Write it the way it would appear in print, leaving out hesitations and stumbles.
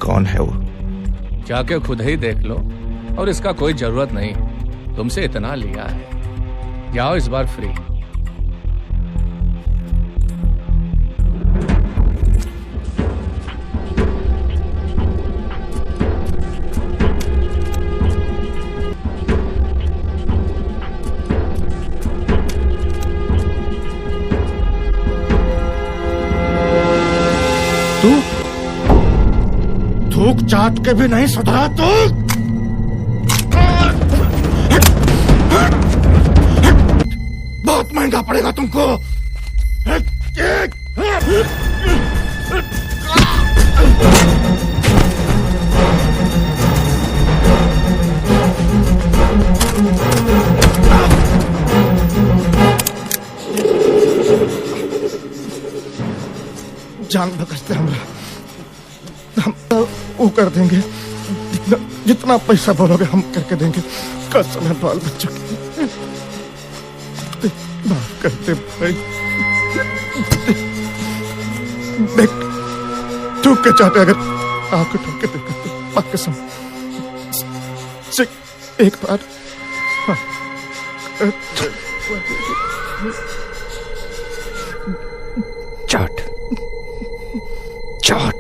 कौन है वो? जाके खुद ही देख लो, और इसका कोई जरूरत नहीं, तुमसे इतना लिया है। जाओ इस बार फ्री। तू थूक चाट के भी नहीं सुधरा तू। बहुत महंगा पड़ेगा तुमको। जान बकसते हम वो कर देंगे, जितना पैसा बोलोगे हम करके देंगे। कसम है बाल बच्चों की, माफ करते भाई। देख थूक के चाहते, अगर आंख उठा के देखा तो पक्का कसम एक बार। चाट चाट।